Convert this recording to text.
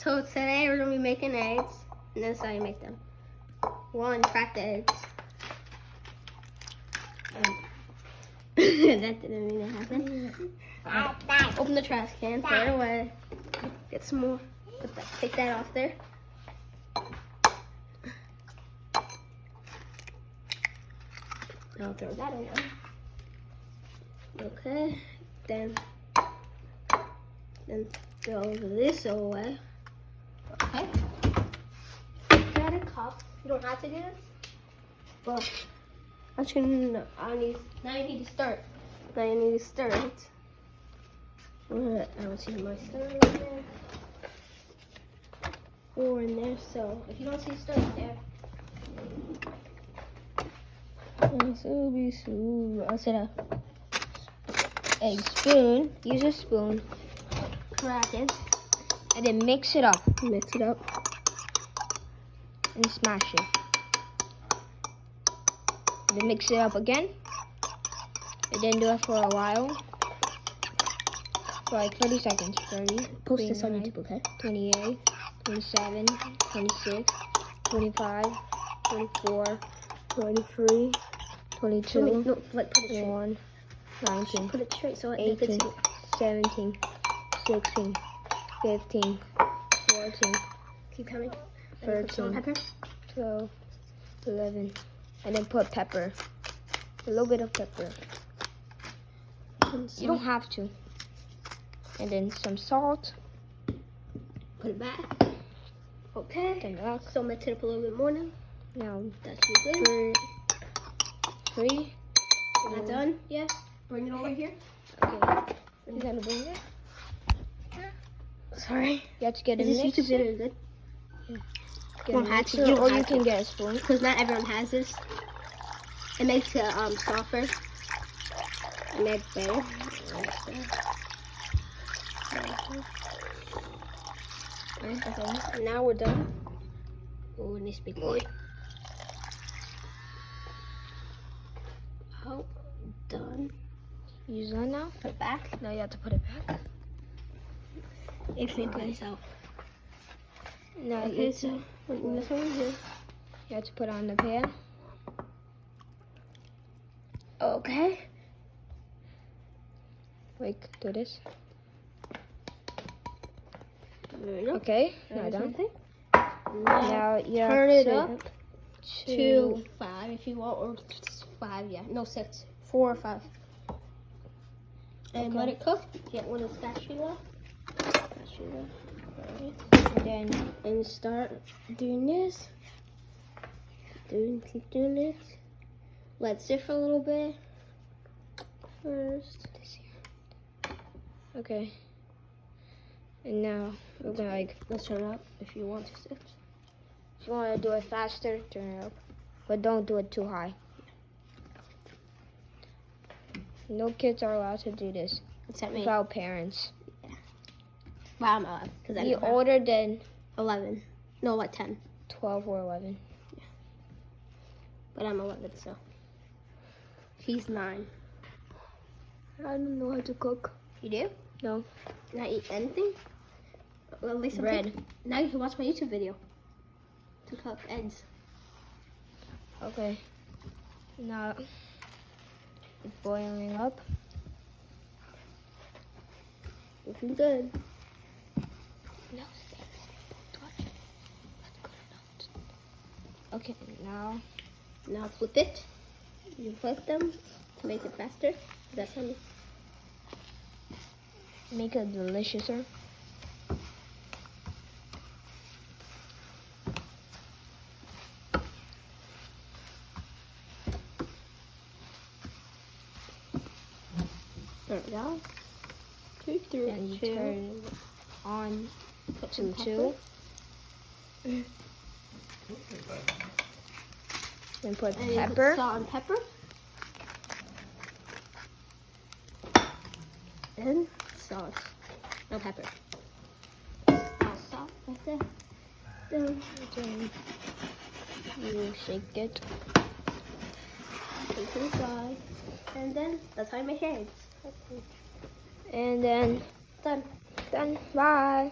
So today we're gonna be making eggs, and that's how you make them. 1, crack the eggs. That didn't mean to happen. Open the trash can, throw it away. Get some more. Take that off there. I'll throw that away. Okay, then throw this away. Okay. Got a cup. You don't have to do this, but now you need to start. Now you need to stir it. I don't see my stir in there. Or in there, so if you don't see stir in there. I'll set a spoon. Use a spoon. Crack it. And then mix it up. Mix it up. And smash it. And then mix it up again. And then do it for a while. For like 30 seconds. 30. Post this on YouTube, okay? 28. 27. 26. 25. 24. 23. 22. No, put it straight. 21. 19. Put it straight so it 18. 17. 16. 15. 14. Keep coming. 13. Pepper. 12. 11. And then put pepper. A little bit of pepper. You don't have to. And then some salt. Put it back. Okay. Then milk. So mix it up a little bit more now. Now That should be good. 3. Is that done? Yeah. Bring it over here. Okay. You gotta bring it. Sorry. You have to get Is a this mixer. YouTube video good? Get don't a have to. mixer, You don't or have you can to. get a spoon. Because not everyone has this. It makes it softer. It makes it better. Okay. Now we're done. Oh, it needs to be quick. Oh, done. Use that now. Put it back. Now you have to put it back. If you place out. Now Okay, so this one here. you have to put on the pan. Okay. Like do this. There we go. Okay. Now There's done. something. Now you have Turn it to up to 5 if you want, or 5, yeah. No, 6. 4 or 5. And Okay. let it cook. Get one of the spatula. And start doing this. Keep doing this. Let it sit for a little bit. First. Okay. And now we're gonna Let's turn it up if you want to sit. if you want to do it faster, turn it up, but don't do it too high. No kids are allowed to do this Except me. without parents. Well, I'm 11. Because Be older than 11. No, like 10. 12 or 11. But I'm 11, so. He's 9. I don't know how to cook. You do? No. Not eat anything? Well, at least Bread. something. Now you can watch my YouTube video to cook eggs. Okay. Now it's boiling up. Looking good. No, okay, now Now flip it. You flip them to make it faster. That's how make it deliciouser. There we go. And you turn it on Put to some 2. Then put And you pepper. put salt and pepper. And sauce. No pepper. Salt right there. Then you shake it. Put it to the side. And then that's how you make eggs. And then Done. done. Bye.